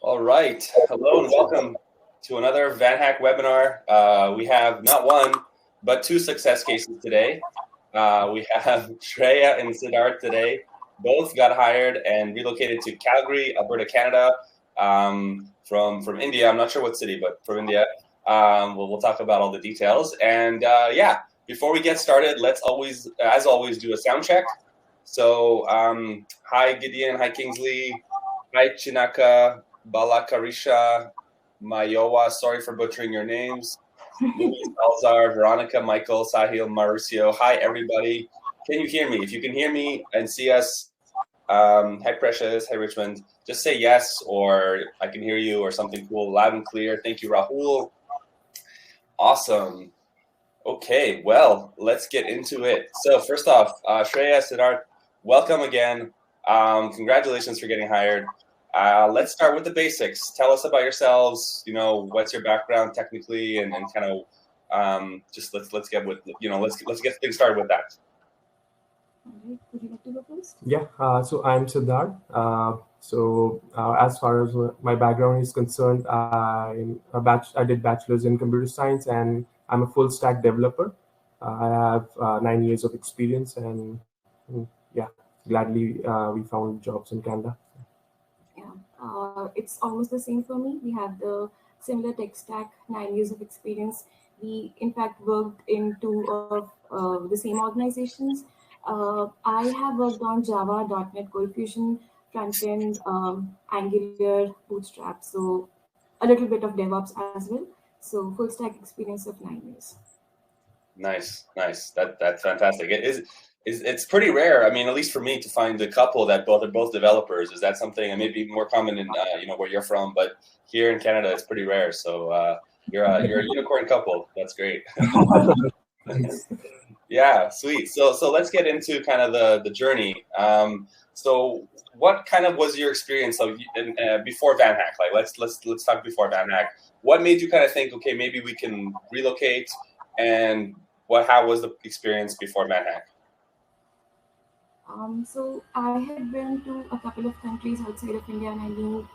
All right. Hello and welcome to another VanHack webinar. We have not one, but two success cases today. We have Shreya and Sidharth today. Both got hired and relocated to Calgary, Alberta, Canada, from India. I'm not sure what city, but from India. We'll talk about all the details. And yeah, before we get started, let's as always, do a sound check. So hi, Gideon. Hi, Kingsley. Hi, Chinaka. Balakarisha, Mayowa, sorry for butchering your names. Luis Alzar, Veronica, Michael, Sahil, Mauricio. Hi, everybody. Can you hear me? If you can hear me and see us, hi, Precious. Hi, Richmond. Just say yes, or I can hear you, or something cool, loud and clear. Thank you, Rahul. Awesome. Okay, well, let's get into it. So first off, Shreya, Sidharth, welcome again. Congratulations for getting hired. Let's start with the basics. Tell us about yourselves. What's your background technically, and kind of just let's get with let's get things started with that. Would you like to go first? Yeah. So I'm Sidharth. As far as my background is concerned, I did bachelor's in computer science, and I'm a full stack developer. I have 9 years of experience, and yeah, gladly we found jobs in Canada. It's almost the same for me. We have the similar tech stack, 9 years of experience. We, in fact, worked in two of the same organizations. I have worked on Java, .NET, Core Fusion, frontend, Angular, Bootstrap, so a little bit of DevOps as well. So full stack experience of 9 years. Nice. That's fantastic. It's pretty rare. I mean, at least for me, to find a couple that are both developers. Is that something? And maybe more common in where you're from, but here in Canada, it's pretty rare. So you're a unicorn couple. That's great. Yeah, sweet. So let's get into kind of the journey. So what kind of was your experience before VanHack? Like let's talk before VanHack. What made you kind of think, okay, maybe we can relocate, and how was the experience before VanHack? So I had been to a couple of countries outside of India, and I knew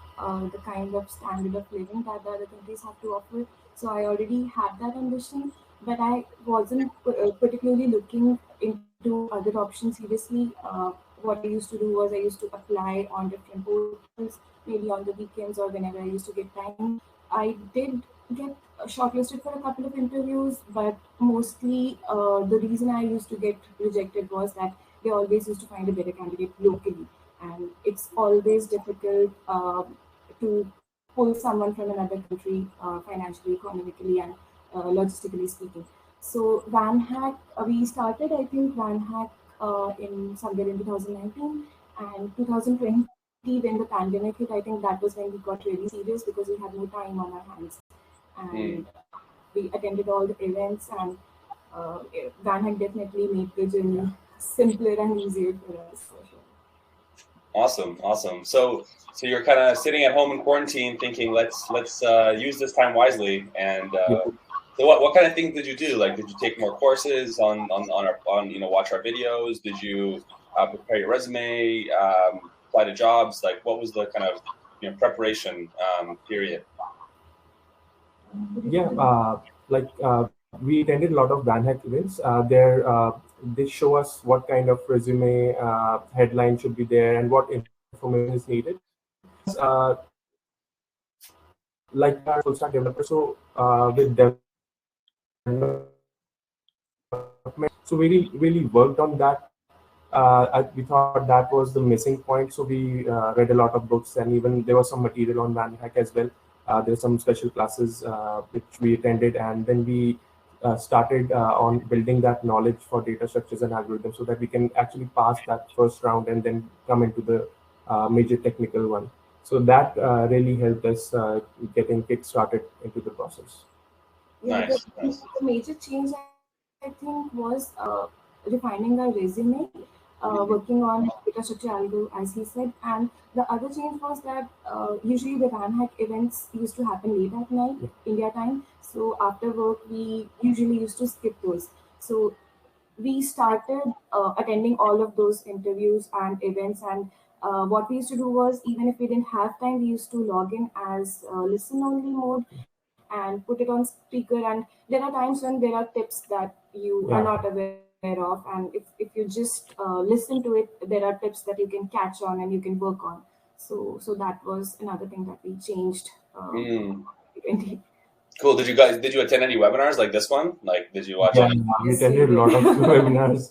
the kind of standard of living that the other countries have to offer. So I already had that ambition, but I wasn't particularly looking into other options seriously. What I used to do was I used to apply on different portals, maybe on the weekends or whenever I used to get time. I did get shortlisted for a couple of interviews, but mostly the reason I used to get rejected was that they always used to find a better candidate locally, and it's always difficult to pull someone from another country financially, economically, and logistically speaking. So VanHack, we started, I think, VanHack in somewhere in 2019, and 2020 when the pandemic hit. I think that was when we got really serious because we had no time on our hands, and we attended all the events, and VanHack definitely made the journey simpler and easier for us, for sure. Awesome. So you're kind of sitting at home in quarantine, thinking let's use this time wisely. And so what kind of things did you do? Like, did you take more courses on watch our videos? Did you prepare your resume, apply to jobs? Like, what was the kind of preparation period? Yeah, we attended a lot of VanHack events. They show us what kind of resume headline should be there and what information is needed. Like our full stack developer, so with development, so we really worked on that. We thought that was the missing point, so we read a lot of books, and even there was some material on VanHack as well. There's some special classes which we attended, and then we started on building that knowledge for data structures and algorithms so that we can actually pass that first round and then come into the major technical one. So that really helped us getting kick-started into the process. Yeah, Nice. the major change I think was refining our resume, working on data structure algo, as he said. And the other change was that usually the VanHack events used to happen late at night, India time. So after work, we usually used to skip those. So we started attending all of those interviews and events, and what we used to do was, even if we didn't have time, we used to log in as listen only mode and put it on speaker. And there are times when there are tips that you are not aware of, and if you just listen to it, there are tips that you can catch on and you can work on. So that was another thing that we changed. 2020. Cool. Did you attend any webinars like this one? Like, did you watch Yeah, any? we attended a lot of webinars.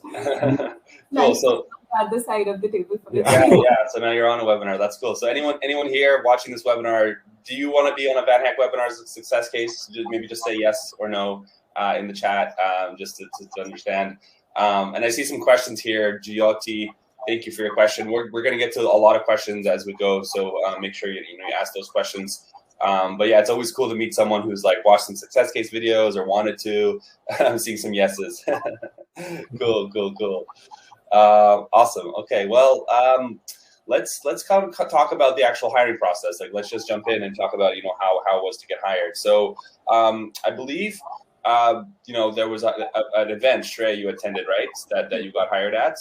Cool. So The other side of the table for the yeah. So now you're on a webinar. That's cool. So anyone here watching this webinar, do you want to be on a VanHack webinar as a success case? Maybe just say yes or no in the chat, just to understand. And I see some questions here. Jyoti, thank you for your question. We're going to get to a lot of questions as we go, so make sure you ask those questions. But yeah, it's always cool to meet someone who's like watched some success case videos or wanted to. I'm seeing some yeses. Cool. Awesome. Okay. Well, let's kind of talk about the actual hiring process. Like, let's just jump in and talk about how it was to get hired. So I believe there was an event, Shreya, you attended, right? That you got hired at.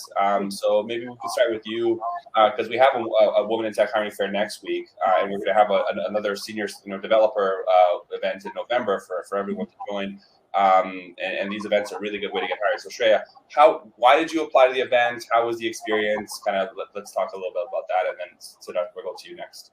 So maybe we could start with you because we have a Women in Tech Hiring Fair next week, and we're going to have another senior developer event in November for everyone to join. And these events are a really good way to get hired. So Shreya, why did you apply to the event? How was the experience? Kind of let's talk a little bit about that, and then Sidharth, we'll go to you next.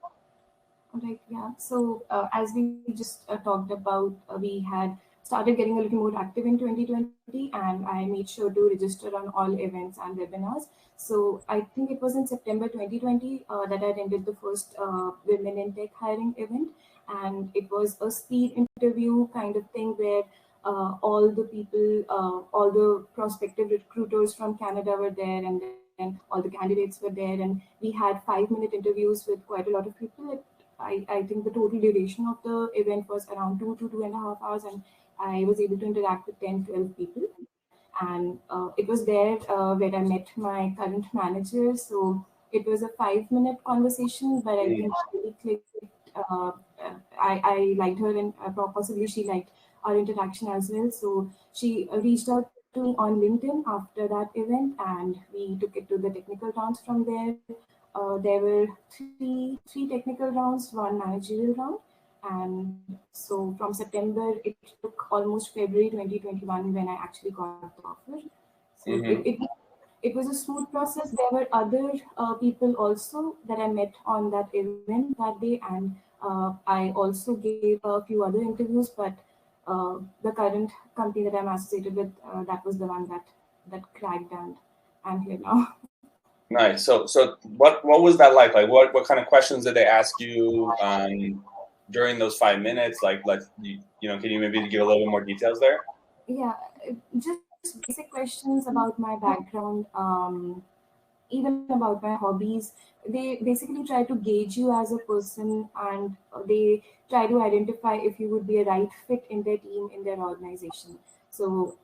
Right, yeah. So as we just talked about, we had started getting a little more active in 2020, and I made sure to register on all events and webinars. So I think it was in September 2020 that I attended the first Women in Tech hiring event, and it was a speed interview kind of thing where all the people, all the prospective recruiters from Canada were there, and then all the candidates were there, and we had 5-minute interviews with quite a lot of people. I think the total duration of the event was around 2 to 2.5 hours, and I was able to interact with 10, 12 people. And it was there where I met my current manager. So it was a 5-minute conversation, but I think she really clicked. I liked her, and possibly she liked our interaction as well. So she reached out to me on LinkedIn after that event, and we took it to the technical rounds from there. There were three technical rounds, one managerial round. And so from September, it took almost February 2021 when I actually got the offer. So it was a smooth process. There were other people also that I met on that event that day, and I also gave a few other interviews, but the current company that I'm associated with, that was the one that cracked, and I'm here now. Nice. So what was that like? Like what kind of questions did they ask you during those 5 minutes? Like, can you maybe give a little bit more details there? Yeah, just basic questions about my background, even about my hobbies. They basically try to gauge you as a person, and they try to identify if you would be a right fit in their team, in their organization. So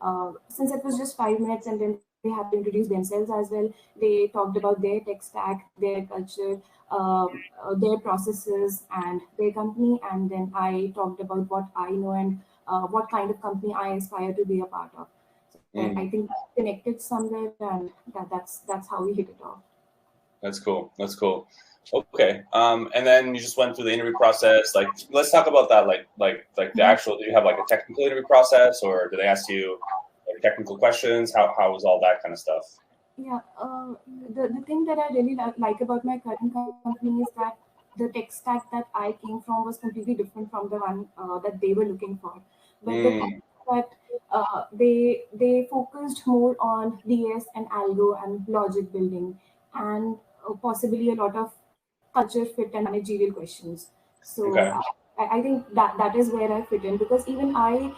since it was just 5 minutes, and then they had to introduce themselves as well, they talked about their tech stack, their culture, their processes, and their company. And then I talked about what I know and what kind of company I aspire to be a part of. I think connected somewhere, and that's how we hit it off. That's cool. Okay. And then you just went through the interview process. Like, let's talk about that. Like the actual. Do you have like a technical interview process, or do they ask you like technical questions? How was all that kind of stuff? Yeah. The thing that I really like about my current company is that the tech stack that I came from was completely different from the one that they were looking for. But the fact that they focused more on DS and algo and logic building, and possibly a lot of culture fit and managerial questions. So I think that is where I fit in, because even I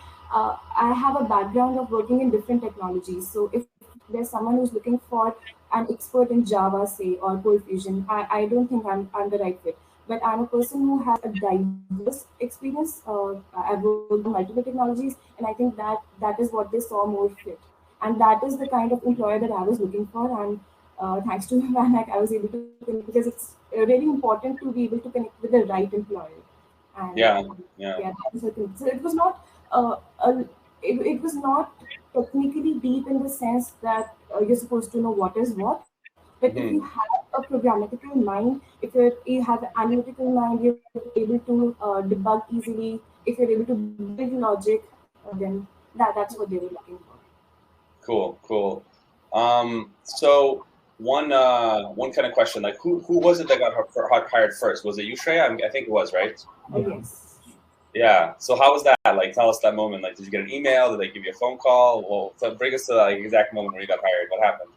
have a background of working in different technologies. So if there's someone who's looking for an expert in Java, say, or Cold Fusion, I don't think I'm the right fit. But I'm a person who has a diverse experience. I've worked on multiple technologies, and I think that is what they saw more fit. And that is the kind of employer that I was looking for. And thanks to VanHack, I was able to connect, because it's really important to be able to connect with the right employer. And that was the thing. So it was not it was not technically deep in the sense that you're supposed to know what is what, But if you have a programmatical mind, if you have an analytical mind, you're able to debug easily. If you're able to build logic, then that's what they were looking for. Cool. So one kind of question, like who was it that got hired first? Was it you, Shreya? I think it was, right? Yes. Yeah. So how was that? Like, tell us that moment. Like, did you get an email? Did they give you a phone call? Well, so bring us to the exact moment where you got hired. What happened?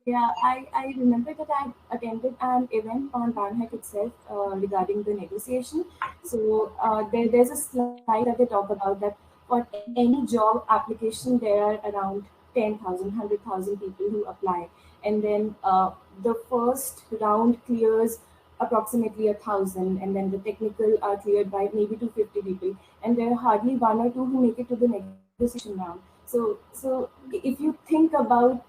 Yeah, I remember that I attended an event on VanHack itself regarding the negotiation. So there's a slide that they talk about that for any job application, there are around 10,000, 100,000 people who apply. And then the first round clears approximately 1,000, and then the technical are cleared by maybe 250 people. And there are hardly one or two who make it to the negotiation round. So if you think about,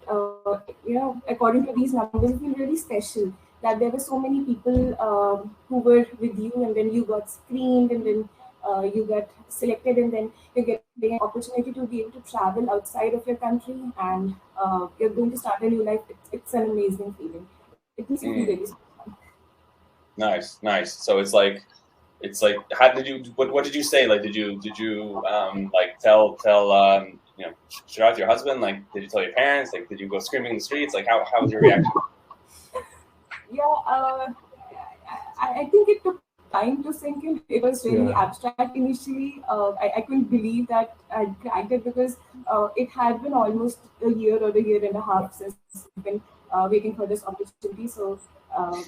according to these numbers, you feel really special that there were so many people who were with you, and then you got screened, and then you got selected, and then you're getting an opportunity to be able to travel outside of your country, and you're going to start a new life. It's an amazing feeling. It makes you feel really special. Nice. So it's like, how did you? What did you say? Like, did you like tell Sidharth, your husband? Like, did you tell your parents? Like, did you go screaming in the streets? Like, how was your reaction? Yeah, I think it took time to sink in. It was really abstract initially. I couldn't believe that I cracked it because it had been almost a year or a year and a half since we've been waiting for this opportunity. So I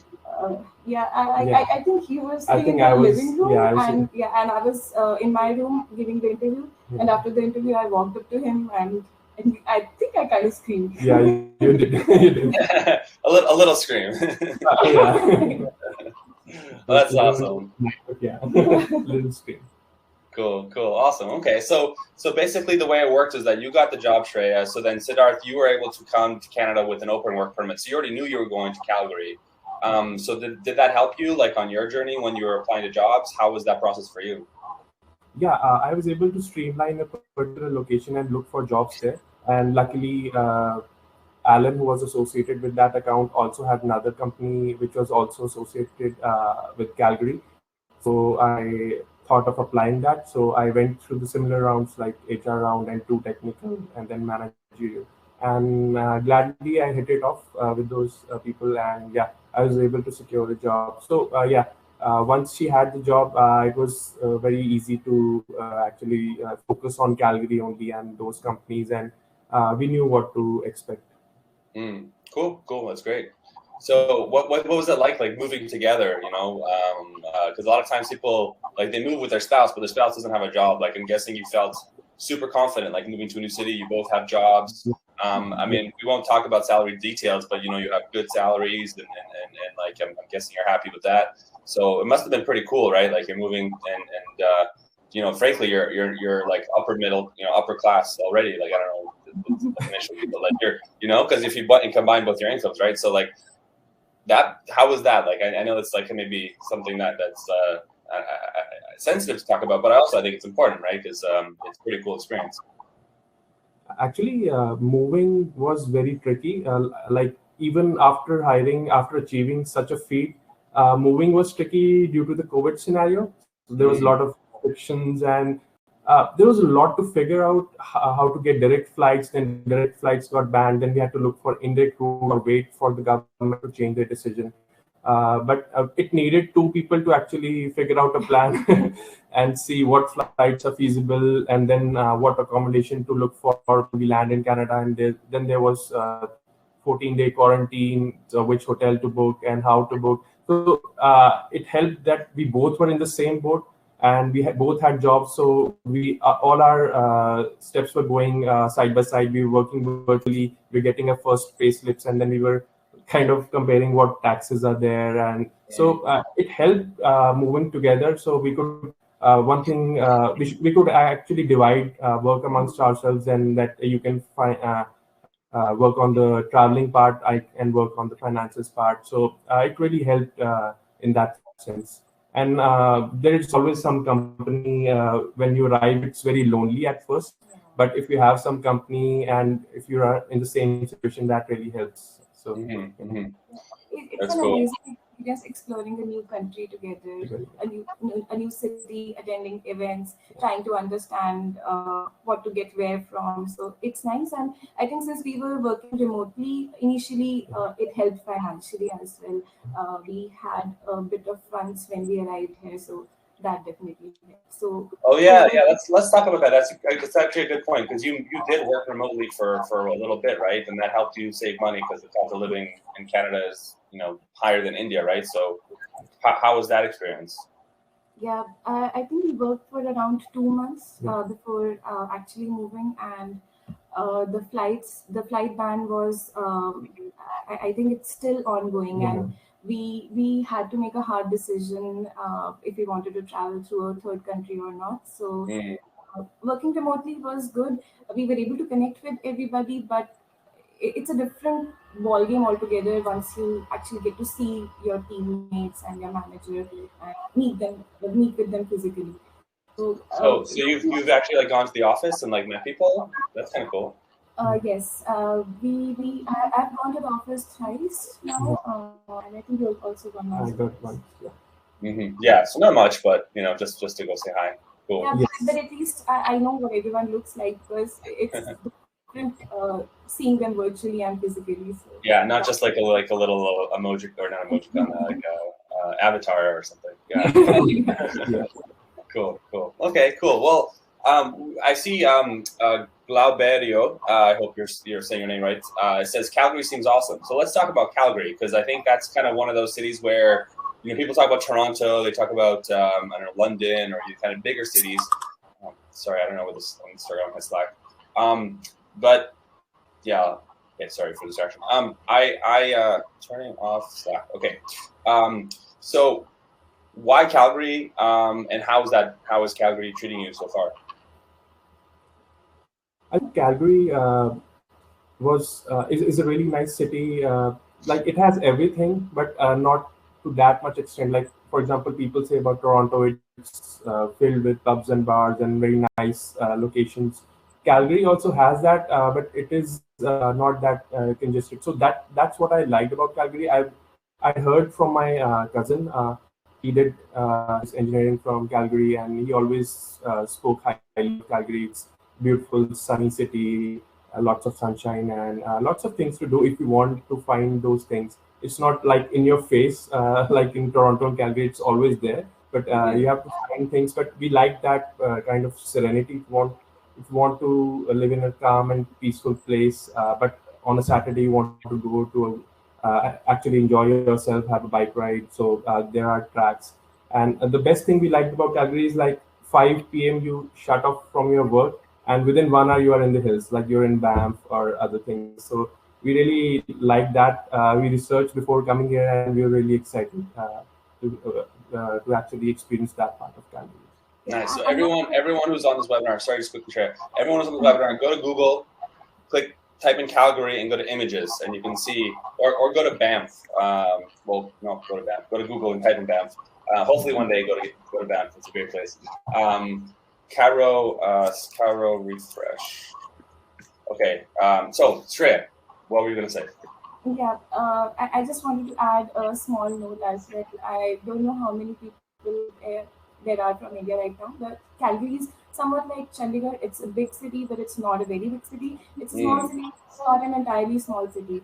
think he was sitting in the living room, and I was in my room giving the interview. And after the interview, I walked up to him, and I think I kind of screamed. Yeah, you did. You did. a little scream. Well, that's awesome. Yeah, little scream. Cool, awesome. Okay, so basically the way it worked is that you got the job, Shreya. So then Sidharth, you were able to come to Canada with an open work permit. So you already knew you were going to Calgary. So did that help you, like, on your journey when you were applying to jobs? How was that process for you? Yeah, I was able to streamline a particular location and look for jobs there. And luckily, Alan, who was associated with that account, also had another company which was also associated with Calgary. So I thought of applying that. So I went through the similar rounds like HR round and 2 technical and then managerial. And gladly I hit it off with those people, and yeah, I was able to secure a job. So once she had the job, it was very easy to actually focus on Calgary only and those companies, and we knew what to expect. Cool. That's great. So what was it like moving together? Because a lot of times people, like, they move with their spouse, but their spouse doesn't have a job. Like, I'm guessing you felt super confident, like, moving to a new city. You both have jobs. I mean, we won't talk about salary details, but you have good salaries, and like, I'm guessing you're happy with that. So it must have been pretty cool, right? Like, you're moving, and frankly, you're like upper middle, upper class already. Like, I don't know the definition, but like, you're, because if you combine both your incomes, right? So like, that, how was that? Like, I know it's like maybe something that's sensitive to talk about, but I think it's important, right? Because it's a pretty cool experience. Actually, moving was very tricky. Like, even after achieving such a feat, moving was tricky due to the COVID scenario. So there was a lot of restrictions, and there was a lot to figure out how to get direct flights. Then direct flights got banned. Then we had to look for indirect route or wait for the government to change their decision. But it needed 2 people to actually figure out a plan and see what flights are feasible, and then what accommodation to look for when we land in Canada. And then there was 14-day quarantine, so which hotel to book and how to book. So it helped that we both were in the same boat, and we both had jobs. So we all our steps were going side by side. We were working virtually. We're getting our first pay slips, and then we were kind of comparing what taxes are there. And so it helped moving together. So we could one thing we could actually divide work amongst ourselves, and that you can find work on the traveling part, and work on the finances part. So it really helped in that sense. And there is always some company when you arrive, it's very lonely at first. But if you have some company and if you are in the same situation, that really helps. So It's That's an cool. amazing experience exploring a new country together, a new city, attending events, trying to understand what to get where from. So it's nice, and I think since we were working remotely initially, it helped financially as well. We had a bit of funds when we arrived here, so that definitely helped. So Oh yeah. Let's talk about that. That's actually a good point, because you did work remotely for a little bit, right? And that helped you save money because the cost of living in Canada is higher than India, right? So how was that experience? yeah, I think we worked for around 2 months before actually moving, and the flight ban was, I think it's still ongoing, and we had to make a hard decision if we wanted to travel through a third country or not. So working remotely was good. We were able to connect with everybody, but it's a different ball game altogether once you actually get to see your teammates and your manager and meet with them physically. So So you've actually like gone to the office and like met people? That's kind of cool. yes, I've gone to the office thrice now, and I think you've also gone I once. got one. Yeah, so not much, but just to go say hi. Cool. Yeah, but at least I know what everyone looks like, because it's different seeing them virtually and physically. So Yeah, not just like a little emoji, or not emoji, like a avatar or something. Yeah. Cool. Okay, cool. Well, I see Glauberio, I hope you're saying your name right. It says Calgary seems awesome. So let's talk about Calgary, because I think that's kind of one of those cities where people talk about Toronto, they talk about I don't know, London, or kind of bigger cities. Sorry, I don't know what this. Let me start on my Slack. But yeah. Okay, sorry for the distraction. Turning off Slack. Okay. So why Calgary? And how is Calgary treating you so far? I think Calgary is a really nice city. Like it has everything, but not to that much extent. Like for example, people say about Toronto, it's filled with pubs and bars and very nice locations. Calgary also has that, but it is not that congested. So that's what I liked about Calgary. I heard from my cousin. He did his engineering from Calgary, and he always spoke highly of Calgary. It's beautiful, sunny city, lots of sunshine, and lots of things to do if you want to find those things. It's not like in your face, like in Toronto and Calgary. It's always there, but you have to find things. But we like that kind of serenity. If you want to live in a calm and peaceful place, but on a Saturday you want to go to actually enjoy yourself, have a bike ride. So there are tracks, and the best thing we liked about Calgary is like 5 p.m. you shut off from your work, and within 1 hour you are in the hills, like you're in Banff or other things. So we really like that. We researched before coming here, and we were really excited to actually experience that part of Calgary. Nice. So everyone who's on this webinar, sorry, just quickly share. Everyone who's on this webinar, go to Google, type in Calgary, and go to images, and you can see, or go to Banff. Well, no, go to Banff. Go to Google and type in Banff. Hopefully one day go to Banff. It's a great place. Caro refresh. Okay. So Shreya, what were you gonna say? yeah, I just wanted to add a small note as well. I don't know how many people there are from India right now, but Calgary is somewhat like Chandigarh. It's a big city, but it's not a very big city. It's a small city, it's not an entirely small city.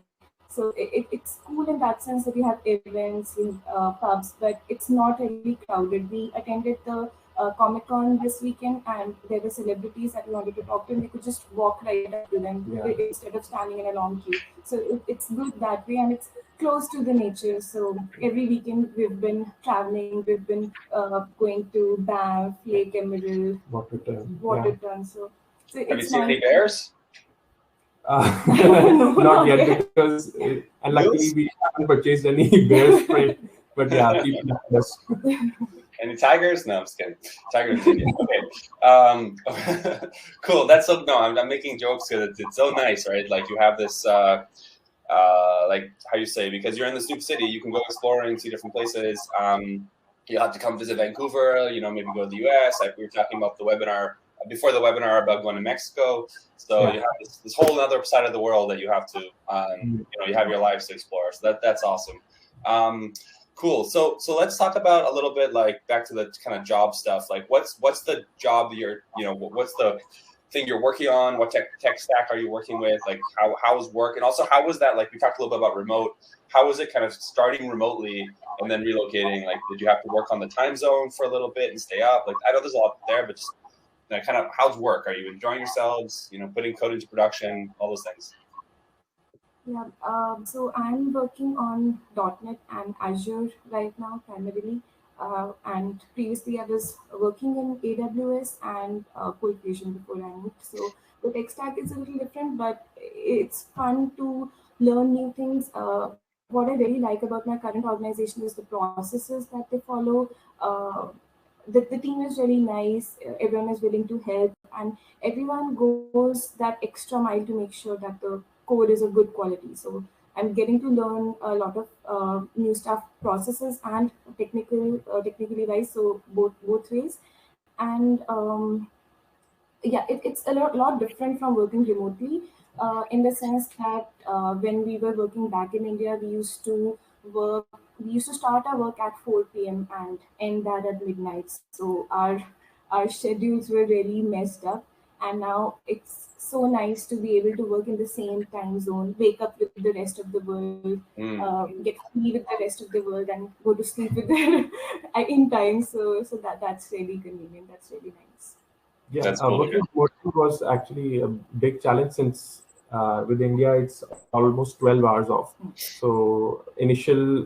So it's cool in that sense that you have events, pubs, but it's not really crowded. We attended the Comic Con this weekend, and there were celebrities that we wanted to talk to, and we could just walk right up to them instead of standing in a long queue. So it's good that way, and it's close to the nature. So every weekend we've been traveling, we've been going to Banff, Lake Emerald, Waterton. So Have you it's seen any nice. bears? Not yet, because and luckily we haven't purchased any bear spray. But yeah, people yes. Any tigers? No, I'm just kidding. Tigers in India. Okay. Cool. That's so. No, I'm making jokes because it's so nice, right? Like you have this, like how you say, because you're in this new city, you can go exploring, see different places. You have to come visit Vancouver. Maybe go to the US. Like we were talking about the webinar before the webinar about going to Mexico. So you have this whole other side of the world that you have to, you have your lives to explore. So that's awesome. Cool. So let's talk about a little bit, like, back to the kind of job stuff. Like, what's the job that you're, what's the thing you're working on? What tech stack are you working with? Like, how is work? And also, how was that? Like, we talked a little bit about remote. How was it kind of starting remotely and then relocating? Like, did you have to work on the time zone for a little bit and stay up? Like, I know there's a lot there, but just kind of, how's work? Are you enjoying yourselves? Putting code into production, all those things. Yeah, so I'm working on .NET and Azure right now primarily, and previously I was working in AWS and Cold Fusion before I moved. So the tech stack is a little different, but it's fun to learn new things. What I really like about my current organization is the processes that they follow. Uh, the team is really nice. Everyone is willing to help, and everyone goes that extra mile to make sure that the code is a good quality. So I'm getting to learn a lot of new stuff, processes and technically wise. So both ways, and yeah, it's a lot different from working remotely, in the sense that when we were working back in India, we used to start our work at 4 p.m. and end that at midnight. So our schedules were really messed up, and now it's so nice to be able to work in the same time zone, wake up with the rest of the world, get free with the rest of the world, and go to sleep with them in time. So that's really convenient. That's really nice. Yeah, That's cool. working remotely was actually a big challenge since with India it's almost 12 hours off. So initial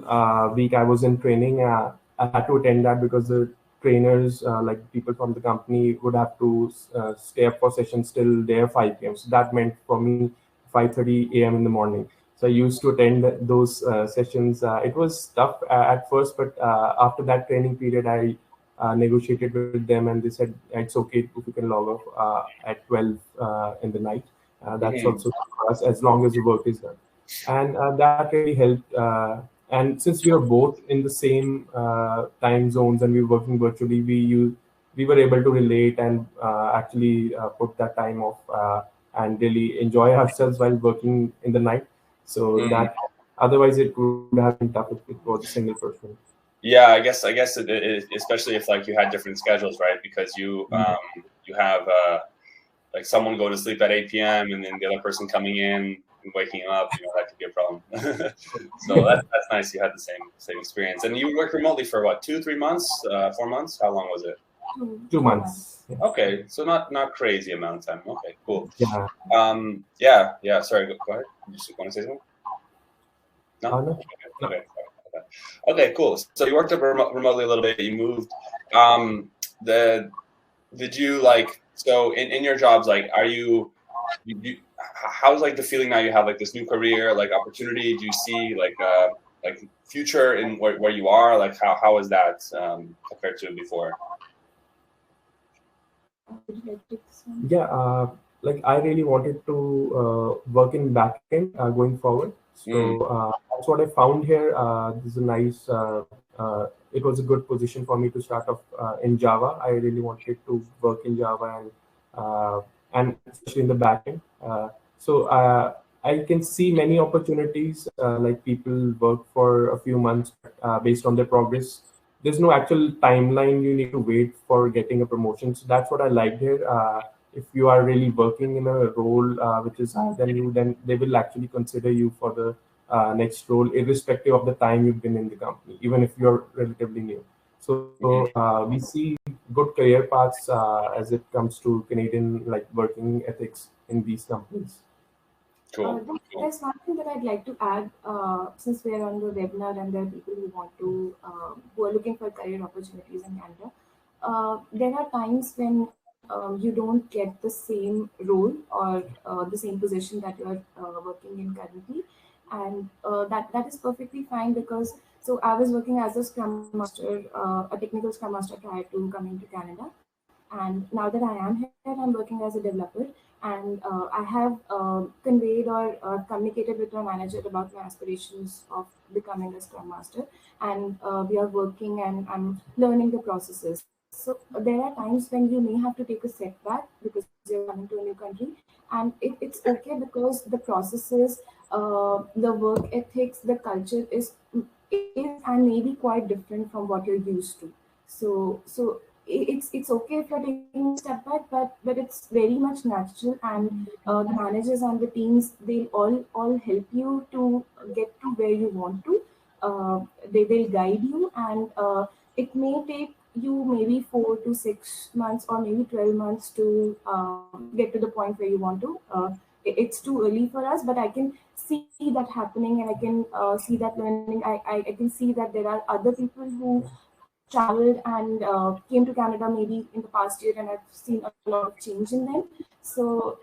week I was in training, I had to attend that because the trainers, like people from the company, would have to stay up for sessions till their 5 p.m. So that meant for me 5:30 a.m. in the morning. So I used to attend those sessions. It was tough at first, but after that training period, I negotiated with them, and they said it's okay if we can log off at 12 in the night. That's also for us as long as the work is done, and that really helped. And since we are both in the same time zones and we were working virtually, we were able to relate and actually put that time off and really enjoy ourselves while working in the night. So that otherwise it would have been tough if it was a single person. Yeah, I guess it, especially if like you had different schedules, right? Because you have like someone go to sleep at 8 p.m. and then the other person coming in and waking up, that could be a problem. So that's nice. You had the same experience, and you worked remotely for what, 2-3 months, 4 months? How long was it? 2 months. Yeah. Okay, so not crazy amount of time. Okay, cool. Yeah. Yeah. Sorry, go ahead. You just want to say something? No. No. Okay, cool. So you worked up remotely a little bit. You moved. Did you like, so in your jobs, like, are you how's like the feeling now you have like this new career, like opportunity? Do you see like future in where you are? Like how is that compared to before? Yeah, like I really wanted to work in backend going forward. So that's what I found here. This is a nice. It was a good position for me to start off in Java. I really wanted to work in Java and especially in the backend. So I can see many opportunities. Like people work for a few months based on their progress. There's no actual timeline you need to wait for getting a promotion. So that's what I liked here. If you are really working in a role which is higher than you, then they will actually consider you for the next role, irrespective of the time you've been in the company, even if you're relatively new. So we see good career paths as it comes to Canadian like working ethics in these companies. Cool. There's one thing that I'd like to add, since we're on the webinar and there are people who want to, who are looking for career opportunities in Canada. There are times when you don't get the same role or the same position that you're working in currently, and that is perfectly fine, because so I was working as a Scrum Master, a technical Scrum Master prior to coming to Canada. And now that I am here, I'm working as a developer, and I have conveyed or communicated with my manager about my aspirations of becoming a Scrum Master, and we are working and I'm learning the processes. So there are times when you may have to take a setback because you're coming to a new country, and it's okay because the processes, the work ethics, the culture is and maybe quite different from what you're used to. So it's okay if you're taking a step back, but it's very much natural, and the managers and the teams, they'll all help you to get to where you want to. They'll guide you, and it may take you maybe 4 to 6 months or maybe 12 months to get to the point where you want to. It's too early for us, but I can see that happening, and I can see that learning. I can see that there are other people who traveled and came to Canada maybe in the past year, and I've seen a lot of change in them. So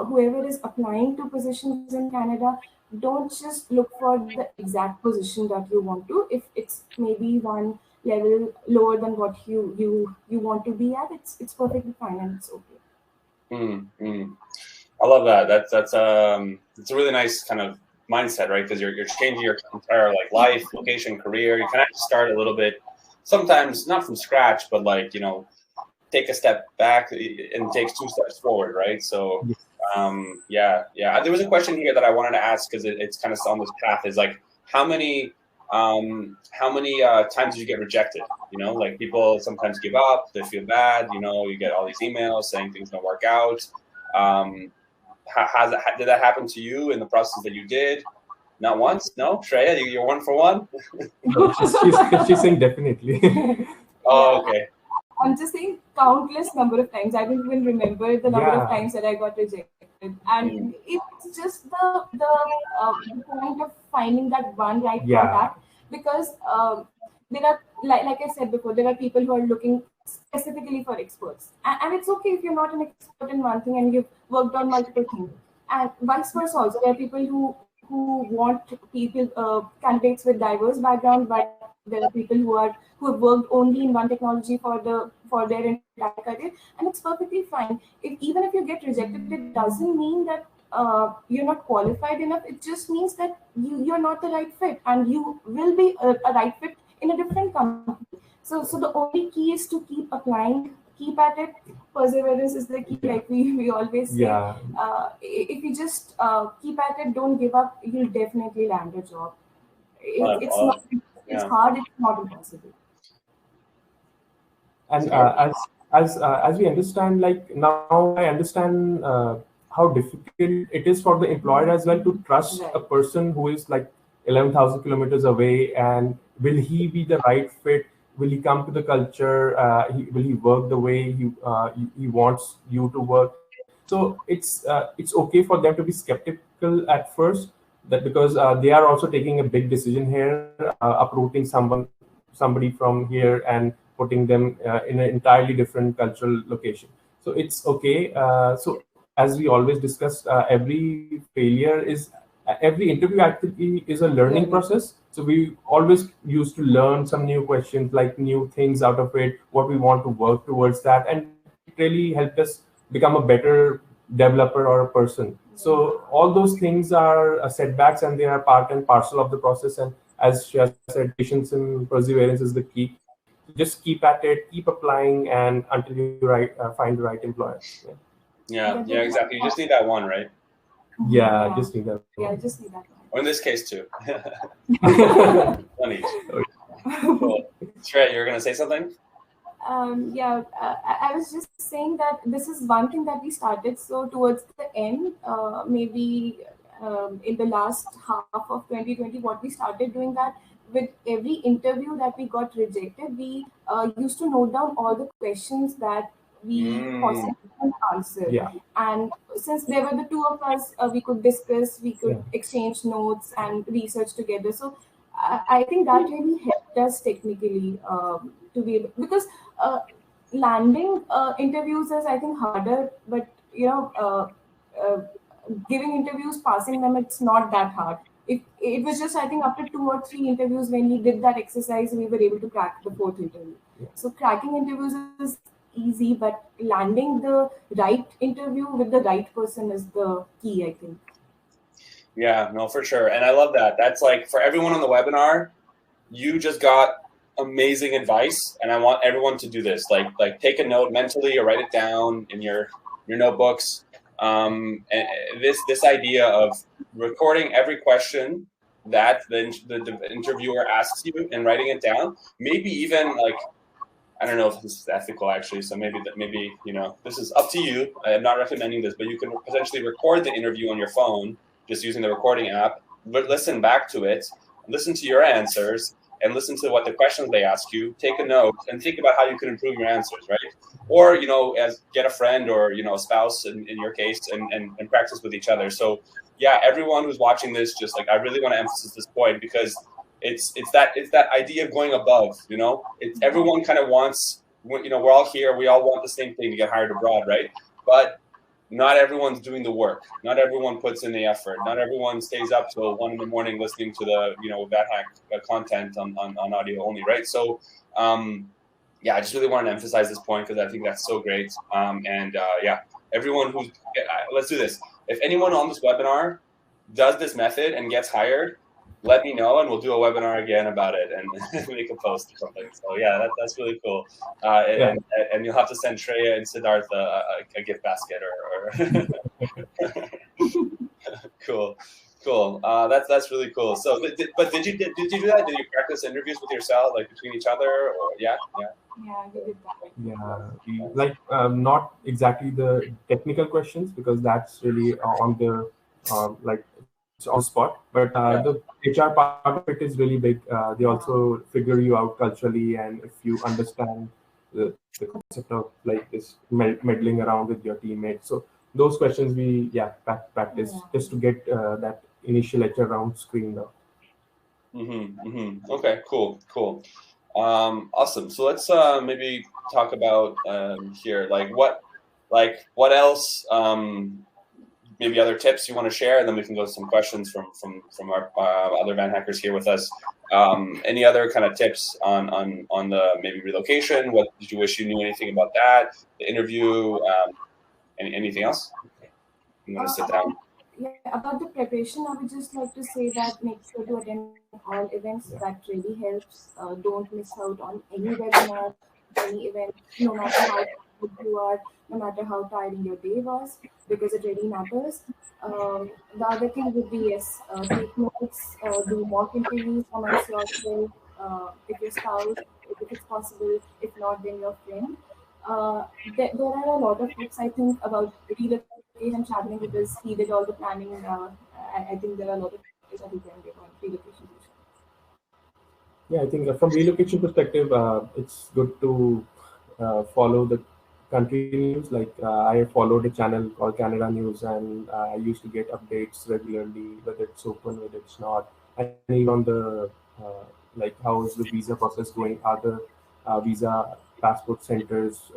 whoever is applying to positions in Canada, don't just look for the exact position that you want to. If it's maybe one level lower than what you want to be at, it's perfectly fine and it's okay. I love that. That's it's a really nice kind of mindset, right? Because you're changing your entire like life, location, career. You kind of have to start a little bit, sometimes not from scratch, but like take a step back and take 2 steps forward, right? So yeah. There was a question here that I wanted to ask because it's kind of on this path. Is like how many times did you get rejected? Like people sometimes give up, they feel bad. You get all these emails saying things don't work out. Did that happen to you in the process that you did? Not once? No? Shreya, you're 1 for 1? she's saying definitely. Oh, okay. I'm just saying countless number of times. I don't even remember the number of times that I got rejected. And it's just the point of finding that one right contact, because there are, like I said before, there are people who are looking specifically for experts. And it's okay if you're not an expert in one thing and you've worked on multiple things. And vice versa also. There are people who want candidates with diverse background, but there are people who have worked only in one technology for their entire career, and it's perfectly fine. Even if you get rejected, it doesn't mean that you're not qualified enough. It just means that you're not the right fit, and you will be a right fit in a different company. So the only key is to keep applying, keep at it. Perseverance is the key, like we always say. If you just keep at it, don't give up, you'll definitely land a job. It's hard, it's not impossible. And as we understand, like now I understand how difficult it is for the employer as well to trust a person who is like 11,000 kilometers away, and will he be the right fit? Will he come to the culture? Will he work the way he wants you to work? So it's okay for them to be skeptical at first, that because they are also taking a big decision here, uprooting somebody from here and putting them in an entirely different cultural location. So it's okay. So as we always discussed, every interview actually is a learning process. So we always used to learn some new questions, like new things out of it, what we want to work towards that, and it really helped us become a better developer or a person. So all those things are setbacks, and they are part and parcel of the process. And as Shreya said, patience and perseverance is the key. Just keep at it, keep applying, and until you find the right employer. Yeah, exactly. You just need that one, right? Yeah, just need that one. Yeah, just need that one. Or in this case, 2. One each. Cool. Shreya, you were going to say something? I was just saying that this is one thing that we started. So towards the end, maybe in the last half of 2020, what we started doing that with every interview that we got rejected, we used to note down all the questions that we possibly couldn't answer. And since there were the 2 of us, we could discuss, we could exchange notes and research together. So I think that really helped us technically to be able, because landing interviews is, I think, harder, but giving interviews, passing them, it's not that hard. It was just, I think, after 2 or 3 interviews, when we did that exercise, we were able to crack the 4th interview. So cracking interviews is easy, but landing the right interview with the right person is the key, I think. Yeah, no, for sure. And I love that. That's like, for everyone on the webinar, you just got amazing advice, and I want everyone to do this. Like take a note mentally or write it down in your notebooks. And this idea of recording every question that the interviewer asks you and writing it down, maybe even like, I don't know if this is ethical actually, so maybe this is up to you. I am not recommending this, but you can potentially record the interview on your phone just using the recording app, but listen back to it, listen to your answers, and listen to what the questions they ask you. Take a note and think about how you can improve your answers, right? Or as get a friend or a spouse in your case, and practice with each other. So yeah, everyone who's watching this, just like I really want to emphasize this point, because it's that idea of going above. It's everyone kind of wants. We're all here. We all want the same thing, to get hired abroad, right? But not everyone's doing the work. Not everyone puts in the effort. Not everyone stays up till 1 a.m. listening to the VanHack content on audio only, right? So yeah, I just really want to emphasize this point because I think that's so great. Yeah, everyone who's let's do this. If anyone on this webinar does this method and gets hired, let me know, and we'll do a webinar again about it and make a post or something. So yeah, that's really cool. And you'll have to send Shreya and Sidharth a gift basket or cool. That's really cool. So, did you do that? Did you practice interviews with yourself, like between each other, or yeah? Yeah, we did that. Yeah, like not exactly the technical questions, because that's really on the like it's on the spot. But the HR part of it is really big. They also figure you out culturally, and if you understand the concept of like this meddling around with your teammates. So those questions we practice just to get that initial HR round screened out. Okay, cool. Awesome. So let's maybe talk about here, like what else, maybe other tips you want to share, and then we can go to some questions from our other VanHackers here with us. Any other kind of tips on the maybe relocation? What did you wish you knew anything about that? The interview? Anything else? You want to sit down? Yeah, about the preparation, I would just like to say that make sure to attend all events. That really helps. Don't miss out on any webinar, any event, no matter how good you are, no matter how tiring your day was, because it really matters. The other thing would be, yes, take notes, do mock interviews amongst yourself, if your spouse, if it's possible, if not, then your friend. There are a lot of tips, I think, about relocation traveling, because he did all the planning. I think there are a lot of tips that he can give on relocation. Yeah, I think from relocation perspective, it's good to follow the country news. Like I followed a channel called Canada News, and I used to get updates regularly, whether it's open, whether it's not, and even on the like how is the visa process going? Are the visa passport centers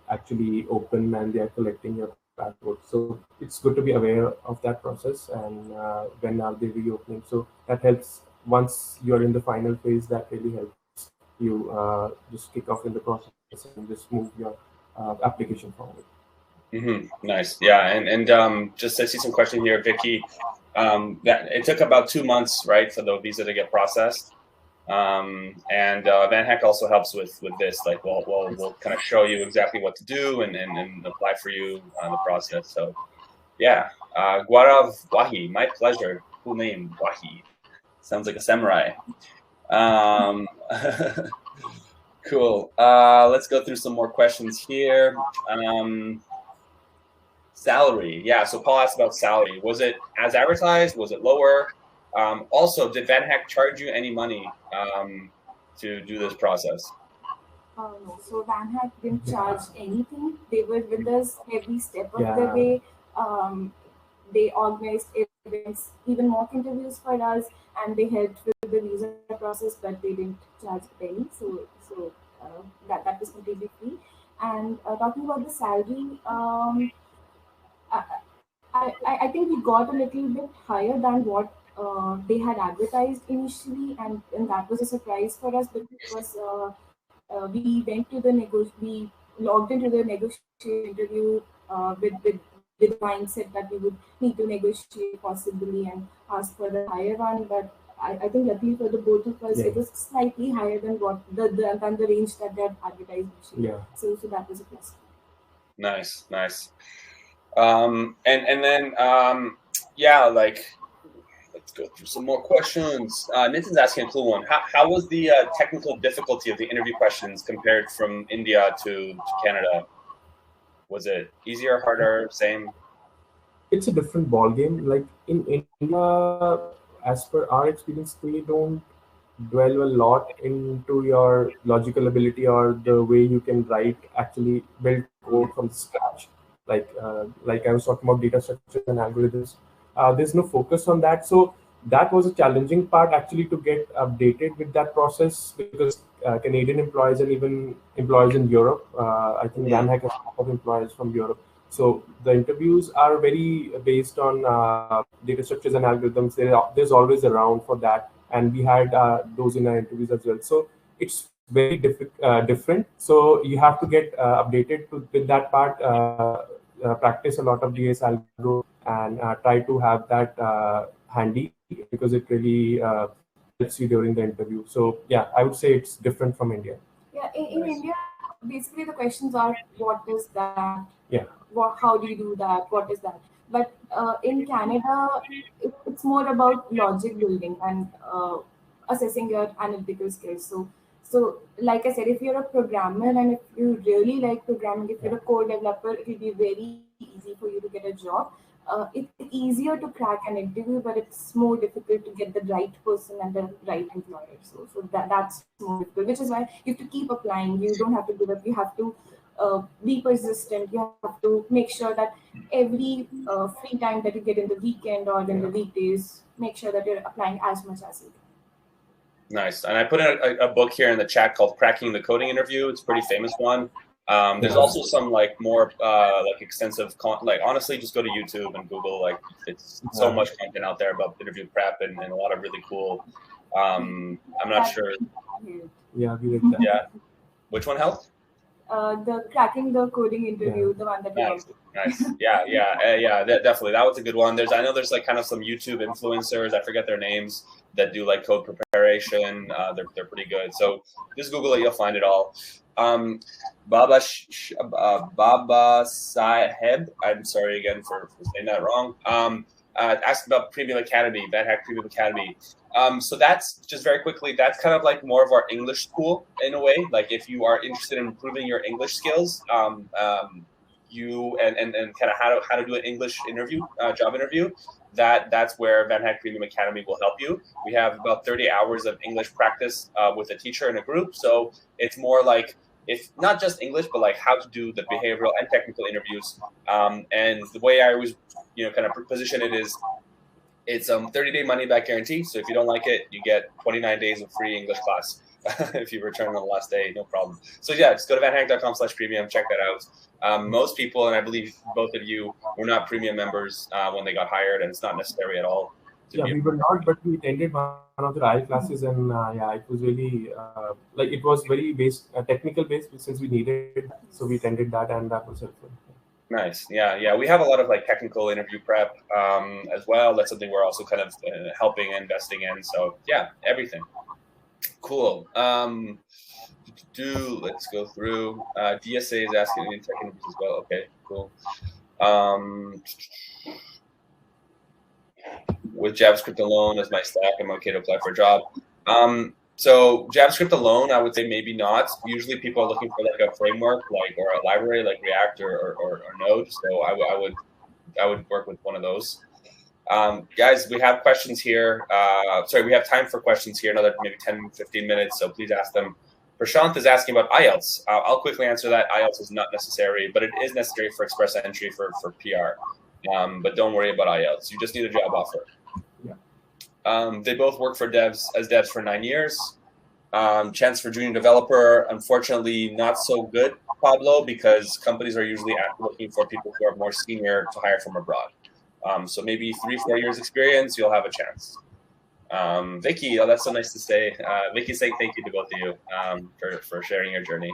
actually open, and they are collecting your passport? So it's good to be aware of that process, and when are they reopening? So that helps. Once you're in the final phase, that really helps you just kick off in the process and just move your application forward. Nice. Yeah, and just I see some question here, Vicky. That it took about 2 months, right, for the visa to get processed. And VanHack also helps with this. Like, we'll kind of show you exactly what to do and apply for you on the process. So, yeah, Guarav Wahi, my pleasure. Cool name, Wahi. Sounds like a samurai. Cool. Let's go through some more questions here. Salary. Yeah, so Paul asked about salary. Was it as advertised? Was it lower? Also, did VanHack charge you any money to do this process? No. So VanHack didn't charge anything. They were with us every step of the way. They organized events, even mock interviews for us, and they helped with the visa process, but they didn't charge a penny. So that was completely free. And talking about the salary, I think we got a little bit higher than what they had advertised initially, and that was a surprise for us, because we went to we logged into the negotiation interview with the mindset that we would need to negotiate possibly and ask for the higher one, but I think luckily for the both of us, Yeah. it was slightly higher than what the range that they had advertised. Yeah. So that was a plus. Nice. And then like, let's go through some more questions. Nitin's asking a cool one. How was the technical difficulty of the interview questions compared from India to Canada? Was it easier, harder, same? It's a different ball game. Like in India, as per our experience, they don't dwell a lot into your logical ability or the way you can actually build code from scratch. Like I was talking about data structures and algorithms. There's no focus on that. So that was a challenging part actually to get updated with that process, because Canadian employees and even employees in Europe, I think VanHack has a lot of employees from Europe. So the interviews are very based on data structures and algorithms. There's always a round for that, and we had those in our interviews as well. So it's very different. So you have to get updated with that part, practice a lot of DS algo, and try to have that handy, because it really helps you during the interview. So yeah, I would say it's different from India. Yeah, in India, basically the questions are, what is that? Yeah. How do you do that? What is that? But in Canada, it's more about logic building and assessing your analytical skills. So like I said, if you're a programmer and if you really like programming, if you're a core developer, it will be very easy for you to get a job. It's easier to crack an interview, but it's more difficult to get the right person and the right employer. So that's more difficult, which is why you have to keep applying. You don't have to give up. You have to be persistent. You have to make sure that every free time that you get in the weekend or in the weekdays, make sure that you're applying as much as you can. Nice. And I put a book here in the chat called Cracking the Coding Interview. It's a pretty famous one. There's also some like more like extensive like honestly, just go to YouTube and Google. Like it's so much content out there about interview prep and a lot of really cool. I'm not sure. Yeah, we did that. Yeah. Which one helped? The Cracking the Coding Interview, the one that you Nice. Yeah. Definitely. That was a good one. I know there's like kind of some YouTube influencers. I forget their names that do like code preparation. They're pretty good. So just Google it. You'll find it all. Baba Saheb. I'm sorry again for saying that wrong. Asked about Premium Academy, VanHack Premium Academy. So that's just very quickly, that's kind of like more of our English school in a way. Like if you are interested in improving your English skills, you and kind of how to do an English interview, job interview, that's where VanHack Premium Academy will help you. We have about 30 hours of English practice with a teacher in a group. So it's more like, if not just English, but like how to do the behavioral and technical interviews. And the way I always, kind of position it is, it's 30-day money-back guarantee. So if you don't like it, you get 29 days of free English class. If you return on the last day, no problem. So yeah, just go to vanhack.com/premium, check that out. Most people, and I believe both of you, were not premium members when they got hired, and it's not necessary at all. Yeah, we were not, but we attended one of the IELTS classes, and it was really like it was very technical based, since we needed it. So we attended that, and that was helpful. Nice. Yeah. We have a lot of like technical interview prep as well. That's something we're also kind of helping and investing in. So yeah, everything. Cool. Let's go through. DSA is asking any tech interviews as well. Okay, cool. With JavaScript alone as my stack, I'm okay to apply for a job. So JavaScript alone, I would say maybe not. Usually people are looking for like a framework, or a library like React or Node. So I would work with one of those. Guys, we have questions here. We have time for questions here, another maybe 10, 15 minutes. So please ask them. Prashant is asking about Ielts. I'll quickly answer that. Ielts is not necessary, but it is necessary for express entry for PR. But don't worry about Ielts. You just need a job offer. They both work for devs for 9 years. Chance for junior developer, unfortunately, not so good, Pablo, because companies are usually looking for people who are more senior to hire from abroad. So maybe 3-4 years experience, you'll have a chance. Vicky, that's so nice to say. Vicky saying thank you to both of you for sharing your journey.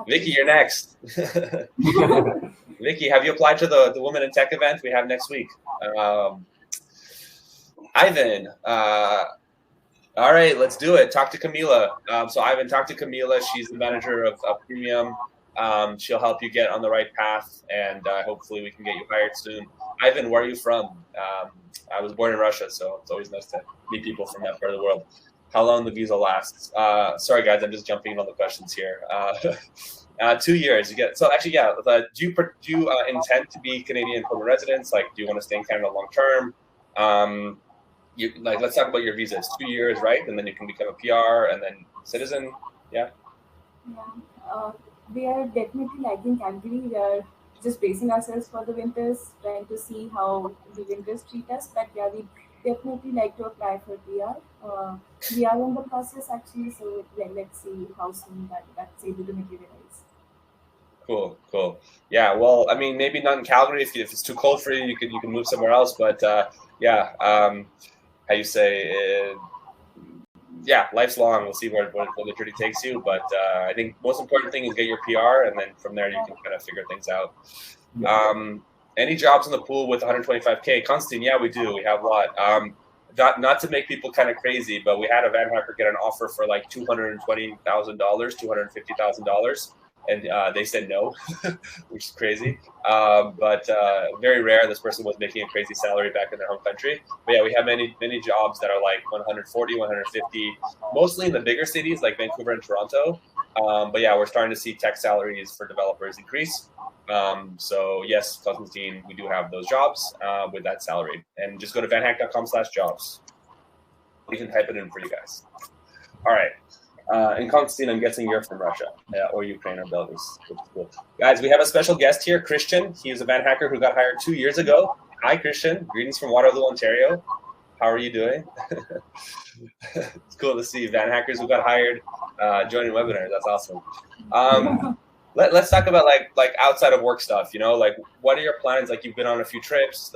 Vicky, you're next. Vicky, have you applied to the Women in Tech event we have next week? Ivan, all right, let's do it. Talk to Camila. So Ivan, talk to Camila. She's the manager of Premium. She'll help you get on the right path, and hopefully we can get you hired soon. Ivan, where are you from? I was born in Russia, so it's always nice to meet people from that part of the world. How long the visa lasts? Sorry, guys, I'm just jumping in on the questions here. 2 years. You get so actually, yeah. Do you intend to be Canadian permanent residents? Like, do you want to stay in Canada long term? Let's talk about your visa. It's 2 years, right? And then you can become a PR and then citizen. Yeah. Yeah. We are definitely liking Calgary. We are just bracing ourselves for the winters, trying to see how the winters treat us. But yeah, we definitely like to apply for PR. We are in the process actually, so let's see how soon that's able to materialize. Cool. Yeah. Well, I mean, maybe not in Calgary. If it's too cold for you, you can move somewhere else. But yeah. How you say? Yeah, life's long. We'll see where the journey takes you. But I think most important thing is get your PR, and then from there you can kind of figure things out. Any jobs in the pool with 125K? Constantine, yeah, we do. We have a lot. Not to make people kind of crazy, but we had a VanHacker get an offer for like $220,000, $250,000. And they said no, which is crazy. But very rare. This person was making a crazy salary back in their home country. But yeah, we have many jobs that are like 140, 150, mostly in the bigger cities like Vancouver and Toronto. But yeah, we're starting to see tech salaries for developers increase. So yes, Constantine, we do have those jobs with that salary. And just go to vanhack.com/jobs. We can type it in for you guys. All right. And Constantine, I'm guessing you're from Russia or Ukraine or Belarus. Cool. Guys, we have a special guest here, Christian. He's a VanHacker who got hired 2 years ago. Hi, Christian. Greetings from Waterloo, Ontario. How are you doing? It's cool to see VanHackers who got hired joining webinars. That's awesome. Let's talk about like outside of work stuff. Like what are your plans? Like you've been on a few trips.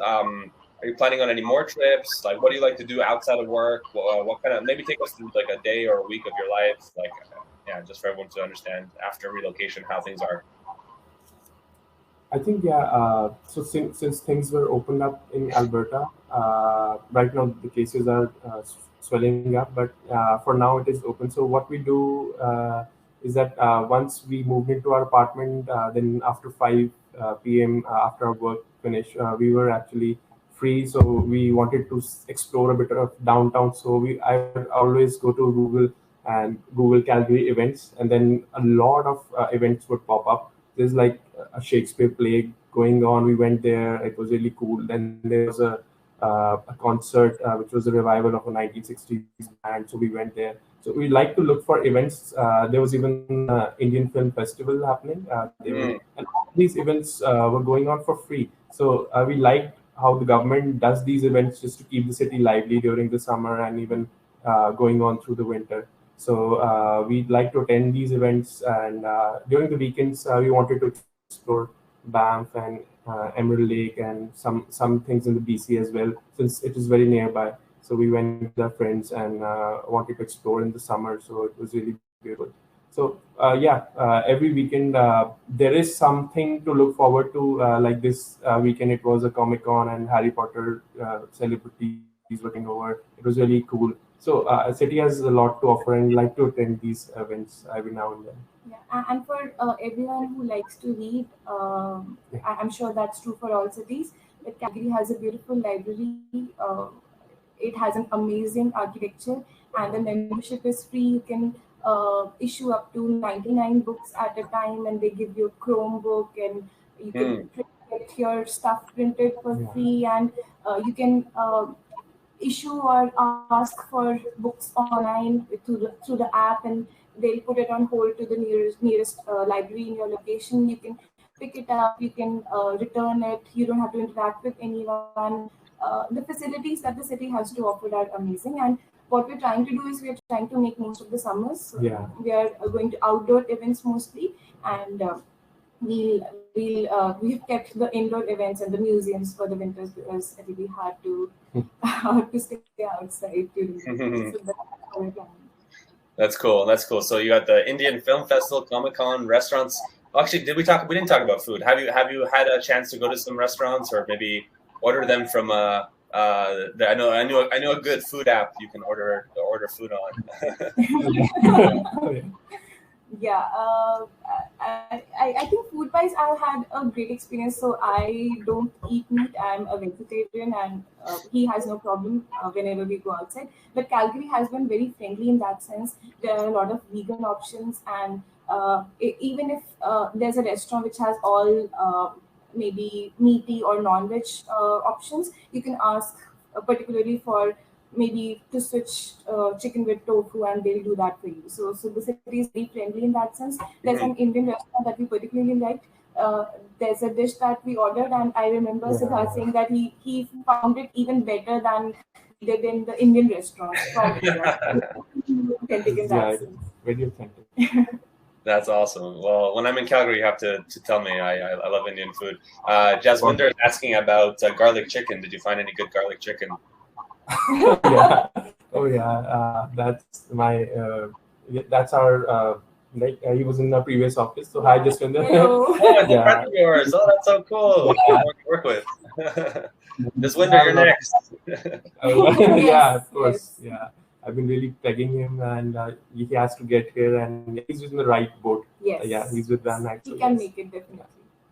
Are you planning on any more trips? Like, what do you like to do outside of work? What kind of, maybe take us through like a day or a week of your life? Like, yeah, just for everyone to understand after relocation, how things are. I think, yeah, so since things were opened up in Alberta, right now the cases are swelling up, but for now it is open. So what we do is that once we moved into our apartment, then after 5 p.m. After our work finished, we were actually free, so we wanted to explore a bit of downtown. So I always go to Google and Google Calgary events, and then a lot of events would pop up. There's like a Shakespeare play going on. We went there. It was really cool. Then there was a concert which was a revival of a 1960s band. So we went there. So we like to look for events. There was even an Indian Film Festival happening. And all these events were going on for free. So we liked how the government does these events just to keep the city lively during the summer and even going on through the winter. So we'd like to attend these events, and during the weekends we wanted to explore Banff and Emerald Lake and some things in the BC as well, since it is very nearby. So we went with our friends and wanted to explore in the summer. So it was really beautiful. So every weekend there is something to look forward to. Like this weekend, it was a Comic-Con and Harry Potter celebrities working over. It was really cool. So city has a lot to offer, and like to attend these events every now and then. Yeah, and for everyone who likes to read, I'm sure that's true for all cities. But Calgary has a beautiful library. It has an amazing architecture, and the membership is free. You can issue up to 99 books at a time, and they give you a Chromebook, and you can get your stuff printed for free, and you can issue or ask for books online through the app, and they'll put it on hold to the nearest library in your location. You can pick it up, you can return it. You don't have to interact with anyone. The facilities that the city has to offer are amazing, and what we're trying to do is we're trying to make most of the summers. So we are going to outdoor events mostly, and we've kept the indoor events and the museums for the winters because it will be hard to stay outside during the winter. So that's how we're planning. That's cool. So you got the Indian Film Festival, Comic-Con, restaurants. Actually, we didn't talk about food. Have you had a chance to go to some restaurants or maybe order them from a I know a good food app you can order food on. Yeah, I think food wise I've had a great experience. So I don't eat meat. I'm a vegetarian, and he has no problem whenever we go outside. But Calgary has been very friendly in that sense. There are a lot of vegan options, and even if there's a restaurant which has all maybe meaty or non-veg options, you can ask particularly for maybe to switch chicken with tofu, and they'll do that for you. So the city is very friendly in that sense. There's an Indian restaurant that we particularly liked. There's a dish that we ordered, and I remember Siddharth saying that he found it even better than we did in the Indian restaurants from India. Authentic in that sense. Very authentic. That's awesome. Well, when I'm in Calgary, you have to tell me. I love Indian food. Jaswinder is asking about garlic chicken. Did you find any good garlic chicken? Yeah. Oh yeah. That's my. That's our. He was in the previous office. So hi, Jaswinder. Oh, it's a friend of yours. Oh, that's so cool. Yeah. Work with. Jaswinder, you're next. Yeah, of course. Yeah. I've been really pegging him, and he has to get here, and he's in the right boat. Yes. Yeah, he's with VanHack. He can make it definitely.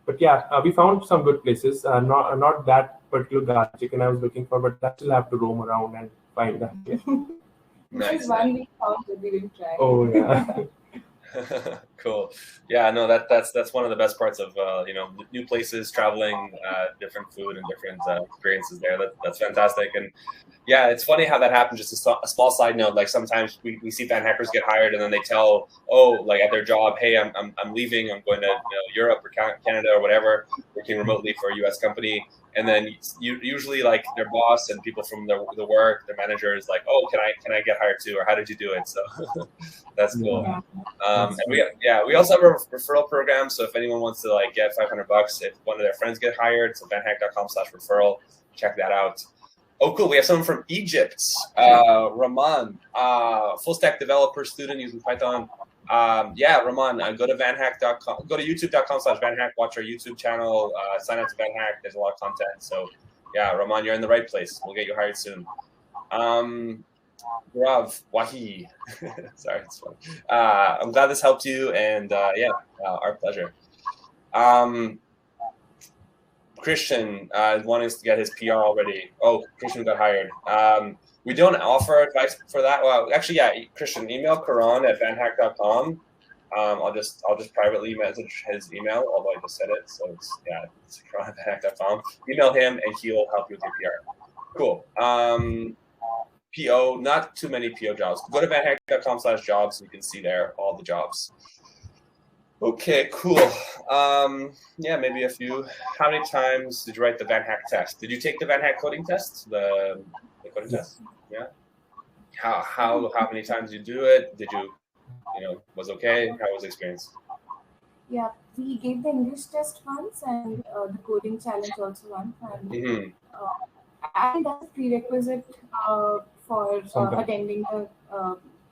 But yeah, we found some good places. Not that particular garlic chicken I was looking for, but I still have to roam around and find that. Yeah. Nice. One we found that we didn't try. Oh yeah. Cool. Yeah, no, that's one of the best parts of new places, traveling, different food and different experiences there. That's fantastic. And yeah, it's funny how that happens. Just a small side note, like sometimes we see VanHackers get hired and then they tell, like at their job, hey, I'm leaving, I'm going to Europe or Canada or whatever, working remotely for a US company. And then usually like their boss and people from the work, their manager is like, oh, can I get hired too? Or how did you do it? So that's cool. Yeah. And we also have a referral program. So if anyone wants to like get $500, if one of their friends get hired, so vanhack.com/referral, check that out. Oh, cool. We have someone from Egypt, Rahman, Fullstack developer student using Python. Rahman, go to vanhack.com, go to youtube.com/vanhack, watch our YouTube channel, sign up to VanHack. There's a lot of content. So yeah, Rahman, you're in the right place. We'll get you hired soon. Rav, Wahi. Sorry, it's fun. I'm glad this helped you, and our pleasure. Christian wanting to get his PR already. Oh, Christian got hired. We don't offer advice for that. Well, actually, yeah, Christian, email Karan at vanhack.com. I'll just privately message his email, although I just said it. So it's Karan at vanhack.com. Email him, and he'll help you with your PR. Cool. PO, not too many PO jobs. Go to vanhack.com/jobs. You can see there all the jobs. Okay, cool. Maybe a few. How many times did you write the VanHack test? Did you take the VanHack coding test? The coding test? Yeah. How many times did you do it? Did you was okay? How was the experience? Yeah, we gave the English test once and the coding challenge also once. And I think that's a prerequisite for attending the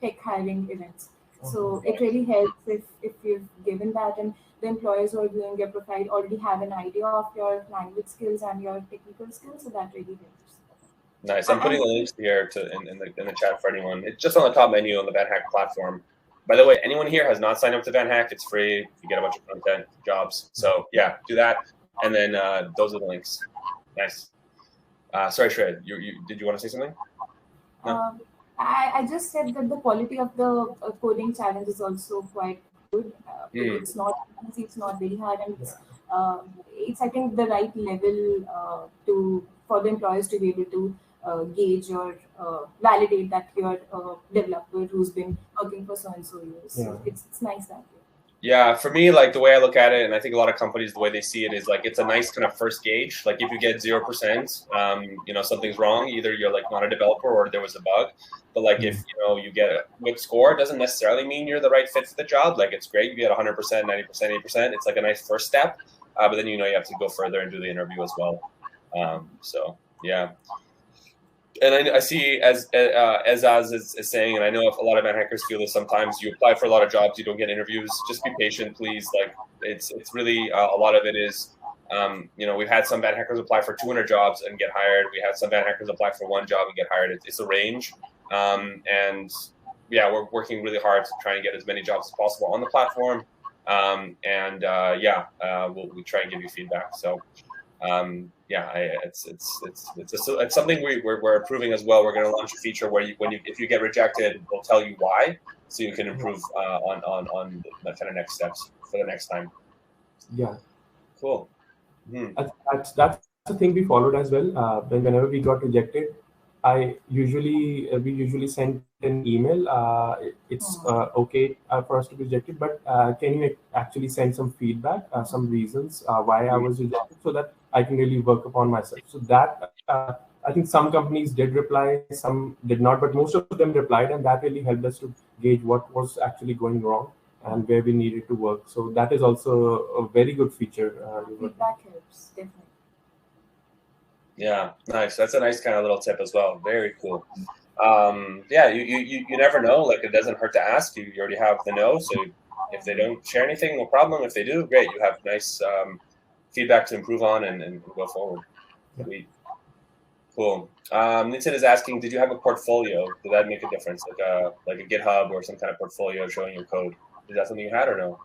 tech hiring events. So it really helps if you've given that, and the employers who are doing your profile already have an idea of your language skills and your technical skills. So that really helps. Nice. I'm putting the links here in the chat for anyone. It's just on the top menu on the VanHack platform. By the way, anyone here has not signed up to VanHack, it's free. You get a bunch of content, jobs. So yeah, do that. And then those are the links. Nice. Sorry, Shreya, did you want to say something? No? I just said that the quality of the coding challenge is also quite good. It's not easy, it's not very hard, and it's I think the right level for the employers to be able to gauge or validate that you're a developer who's been working for so and so years. Yeah. So it's nice that way. Yeah, for me, like the way I look at it, and I think a lot of companies, the way they see it is like it's a nice kind of first gauge. Like if you get 0%, something's wrong. Either you're like not a developer or there was a bug. But like if you get a good score, it doesn't necessarily mean you're the right fit for the job. Like it's great you get 100%, 90%, 80%. It's like a nice first step. But then you have to go further and do the interview as well. So yeah. And I see as Az is saying, and I know if a lot of VanHackers feel this sometimes, you apply for a lot of jobs, you don't get interviews. Just be patient, please. Like it's really a lot of it is We've had some VanHackers apply for 200 jobs and get hired. We had some VanHackers apply for 1 job and get hired. It's a range. And yeah, we're working really hard to try and get as many jobs as possible on the platform. We'll try and give you feedback. So it's something we're improving as well. We're going to launch a feature where if you get rejected, we'll tell you why, so you can improve on the kind of next steps for the next time. Yeah, cool. That's the thing we followed as well. Whenever we got rejected, we usually send an email. It's okay for us to be rejected, but can you actually send some feedback, some reasons why I was rejected, so that I can really work upon myself. So that I think some companies did reply, some did not, but most of them replied, and that really helped us to gauge what was actually going wrong and where we needed to work. So that is also a very good feature. Feedback helps, definitely. Yeah, nice. That's a nice kind of little tip as well. Very cool. You never know. Like, it doesn't hurt to ask. You already have the no. So if they don't share anything, no problem. If they do, great. You have nice feedback to improve on and go forward. Sweet. Cool. Nitin is asking, did you have a portfolio? Did that make a difference? Like a GitHub or some kind of portfolio showing your code? Is that something you had or no?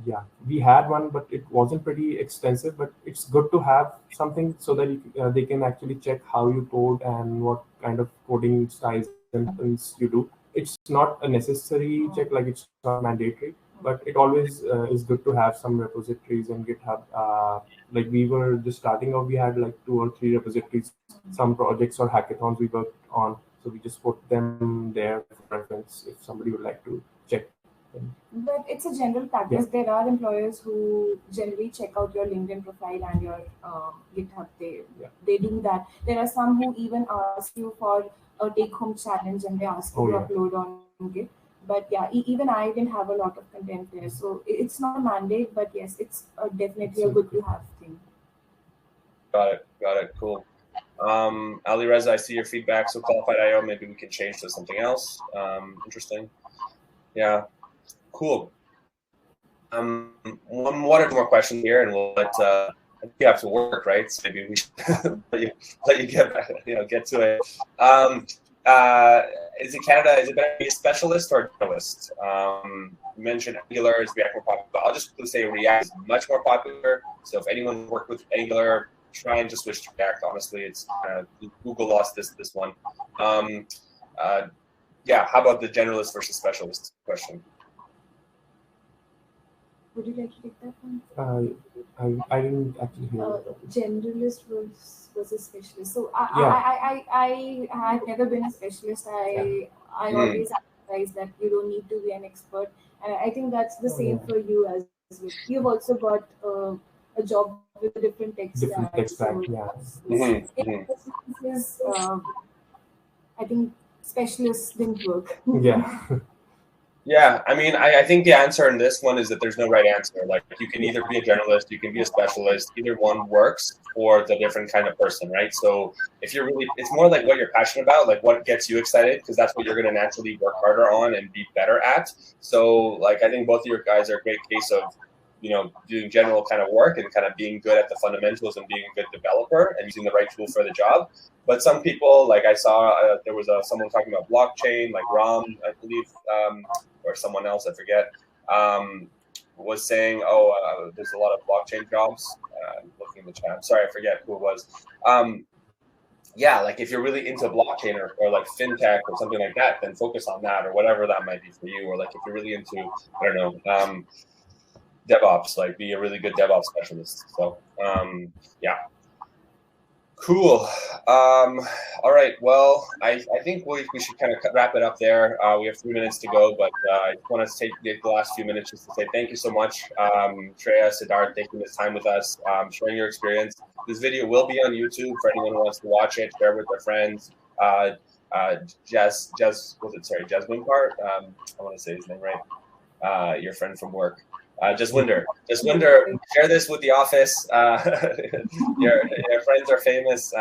Yeah, we had one, but it wasn't pretty extensive. But it's good to have something so that they can actually check how you code and what kind of coding styles and things you do. It's not a necessary check, like it's not mandatory, but it always is good to have some repositories in GitHub. Like we were just starting out, we had like 2 or 3 repositories, some projects or hackathons we worked on. So we just put them there for reference if somebody would like to check. But it's a general practice. Yeah. There are employers who generally check out your LinkedIn profile and your GitHub. They do that. There are some who even ask you for a take-home challenge and they ask you to upload on Git. But yeah, even I didn't have a lot of content there. So it's not a mandate, but yes, it's definitely a good to have thing. Got it. Cool. Ali Reza, I see your feedback. So qualified IO, maybe we can change to something else. Interesting. Yeah. Cool. One or two more questions here, and we'll let you have to work, right? So maybe we should let you get to it. Is it Canada? Is it better to be a specialist or a generalist? You mentioned Angular is React more popular. I'll just say React is much more popular. So if anyone worked with Angular, try and just switch to React. Honestly, it's Google lost this one. How about the generalist versus specialist question? Would you like to take that one? I didn't actually hear generalist versus specialist. So I have never been a specialist. I always emphasize that you don't need to be an expert, and I think that's the same for you as well. You've also got a job with a different tech stack. I think specialists didn't work. Yeah. Yeah, I mean, I think the answer in this one is that there's no right answer. Like, you can either be a generalist, you can be a specialist. Either one works for the different kind of person, right? So if you're it's more like what you're passionate about, like what gets you excited, because that's what you're going to naturally work harder on and be better at. So, like, I think both of your guys are a great case of, doing general kind of work and kind of being good at the fundamentals and being a good developer and using the right tool for the job. But some people, like I saw, there was someone talking about blockchain, like Ram, I believe, or someone else, I forget, was saying, there's a lot of blockchain jobs. I'm looking in the chat. I'm sorry, I forget who it was. Like if you're really into blockchain or like fintech or something like that, then focus on that or whatever that might be for you. Or like if you're really into, I don't know, DevOps, like be a really good DevOps specialist. So, Cool. All right. Well, I think we should kind of wrap it up there. We have 3 minutes to go, but I just want to take the last few minutes just to say thank you so much, Shreya, Sidharth, taking this time with us, sharing your experience. This video will be on YouTube for anyone who wants to watch it, share it with their friends. Jaswinder, I want to say his name right. Your friend from work. Jaswinder, share this with the office. Your friends are famous.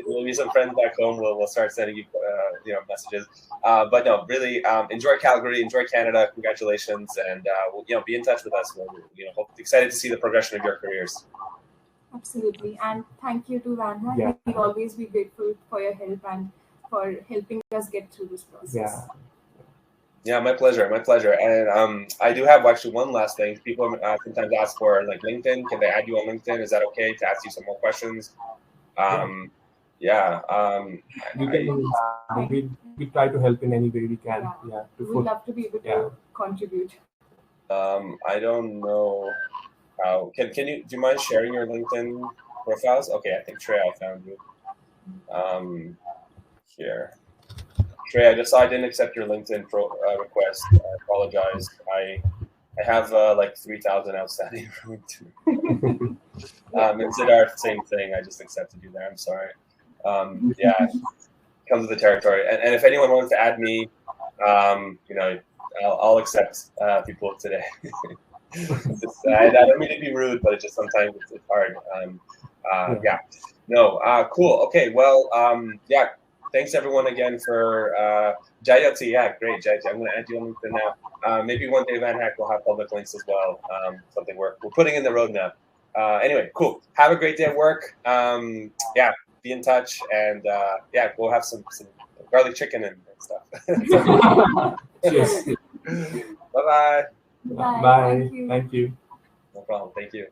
maybe some friends back home will start sending you messages. But no, really enjoy Calgary, enjoy Canada. Congratulations, and we'll, be in touch with us. We're excited to see the progression of your careers. Absolutely, and thank you to VanHack. Yeah. We'll always be grateful for your help and for helping us get through this process. Yeah, my pleasure, my pleasure. And I do have actually one last thing. People sometimes ask for like LinkedIn. Can they add you on LinkedIn? Is that okay to ask you some more questions? We try to help in any way we can. We'd love to be able to contribute. I don't know how. Do you mind sharing your LinkedIn profiles? Okay, I think Shreya, I found you. Here. Shreya, I just saw I didn't accept your LinkedIn request. I apologize. I have like 3,000 outstanding from LinkedIn. And Sidharth, same thing. I just accepted you there. I'm sorry. Comes with the territory. And if anyone wants to add me, I'll accept people today. I don't mean to be rude, but it's just sometimes it's hard. Cool. Okay. Well, thanks everyone again for Jayati. Yeah, great, Jayati. I'm going to add you on LinkedIn now. Maybe one day VanHack will have public links as well. Something we're putting in the roadmap. Anyway, cool. Have a great day at work. Be in touch, and we'll have some garlic chicken and stuff. Cheers. Bye-bye. Bye. Thank you. No problem. Thank you.